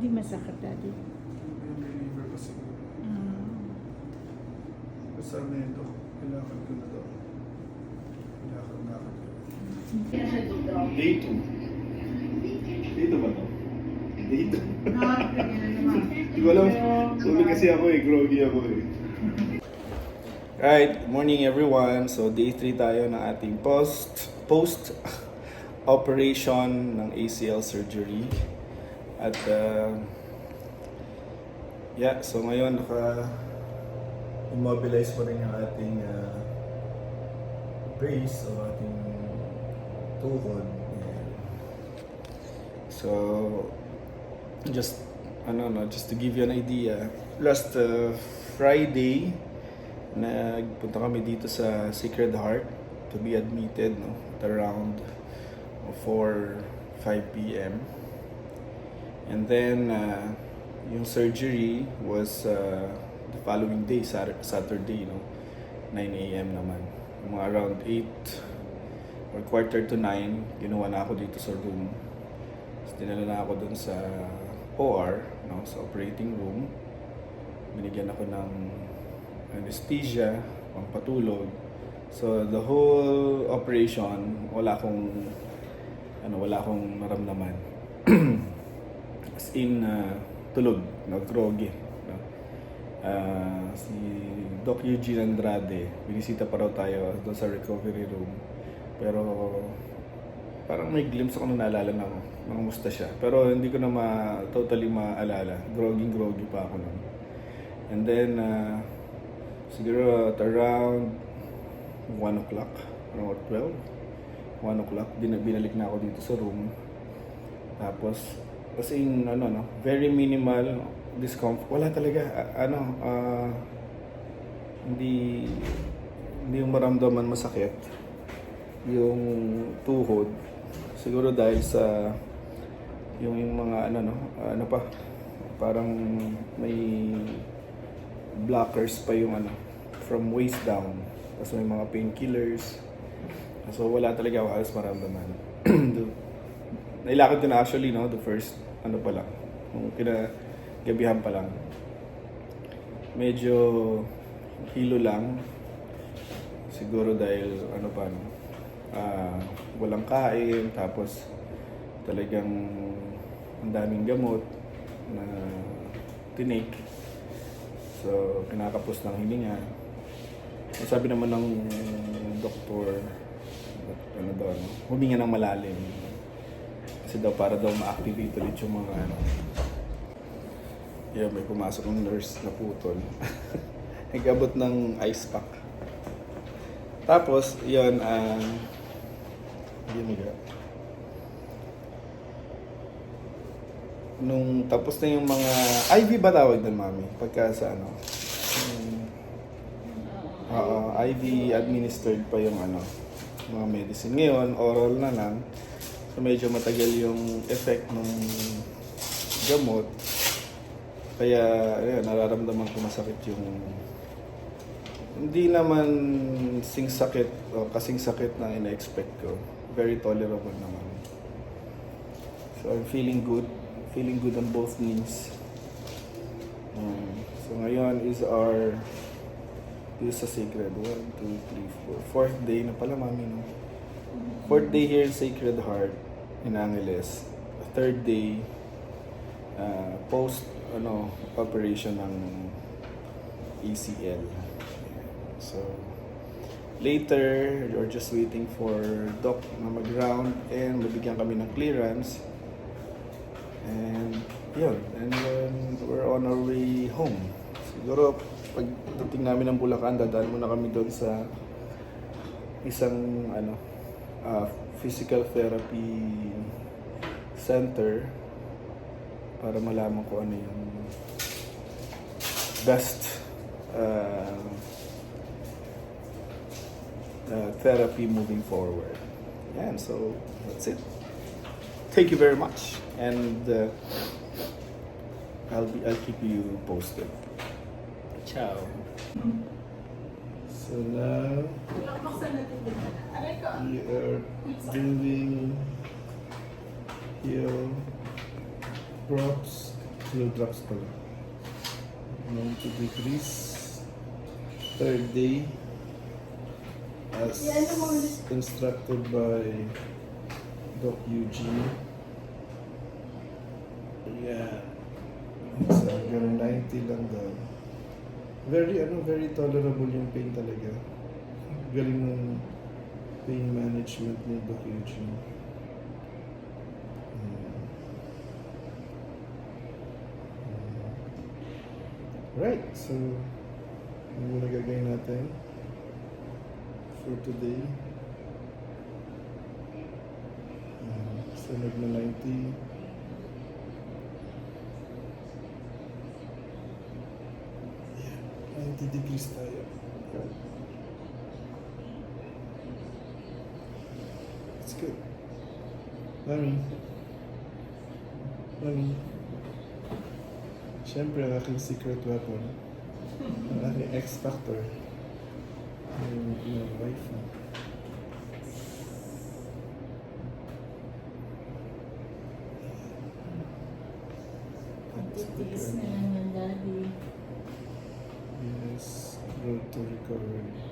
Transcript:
Hindi masakit, Daddy. May liver kasi. Kasama yun to. Kailangan ko na daw. Kailangan ko. Day 2. Dito ba to? Dito. Hindi ko alam. Tulog kasi ako eh. Groggy ako eh. Right, morning everyone. So day 3 tayo ng ating post operation ng ACL surgery. At yeah, so ngayon immobilize pa rin yung ating brace o ating tuhod. So just to give you an idea, last Friday nagpunta kami dito sa Sacred Heart to be admitted, no, at around 4-5 p.m. And then yung surgery was the following day, Saturday, no, 9 a.m. naman. Mga around 8 or quarter to 9, ginawa na ako dito sa room. So, dinala na ako dun sa OR, no, sa operating room. Binigyan ako ng anesthesia, pampatulog. So the whole operation, wala akong naramdaman. As in, tulog, groggy. No? Si Doc Eugene Andrade, binisita pa raw tayo doon sa recovery room. Pero parang may glimpse ako na naalala ng musta siya. Pero hindi ko na totally maalala. Groggy pa ako nun. And then, siguro at around 1 o'clock, around 12, 1 o'clock, binalik na ako dito sa room. Tapos, as in, very minimal discomfort. Wala talaga, hindi yung maramdaman masakit yung tuhod. Siguro dahil sa yung mga parang may blockers pa yung from waist down. Tapos may mga painkillers. So wala talaga ako halos maramdaman. Nailakad ko na actually, no, the first pa lang. Kung kinagabihan pa lang. Medyo hilo lang. Siguro dahil walang kain, tapos talagang ang daming gamot na tinake. So, kinakapos ng hininga. Sabi naman ng doktor, huminga ng malalim. Kasi daw para daw ma-activate ulit yung mga may pumasok ng nurse na putol. Nag-abot ng ice pack. Tapos, yun, nung tapos na yung mga IV ba tawag doon, mami? Pagka sa IV administered pa yung mga medicine. Ngayon, oral na lang. So medyo matagal yung effect ng gamot. Kaya nararamdaman ko masakit yung hindi naman sakit o kasing sakit na ina-expect ko. Very tolerable naman. So I'm feeling good on both knees. So ngayon is sa Sacred 1, 2, 3, 4. 4th day na pala, mami, no? 4th day here in Sacred Heart in Angeles. 3rd day post operation ng ACL. So later, you're just waiting for doc na mag-round and mabigyan kami ng clearance. And yun, and then we're on our way home. Siguro pagdating namin ng Bulacan, dadaan muna kami doon sa isang physical therapy center para malaman ko ano yung best therapy moving forward. Yeah, so that's it. Thank you very much, and I'll keep you posted. Ciao. So now we are doing your props Flu drops pala. 90 degrees. Third day. As instructed by Doc Eugene. Yeah. So, hanggang 90 lang daw. Very tolerable yung pain talaga. Galing ng pain management ni Doc Eugene. Right, so ano muna gagawin natin for today. Sunog na 90. Yeah, 90 degrees tayo. It's good. Mami. Siyempre, ang aking secret weapon. Ang aking X-Factor. Yung wife mo. Pagtitiis na lang ng daddy. Yes, road to recovery.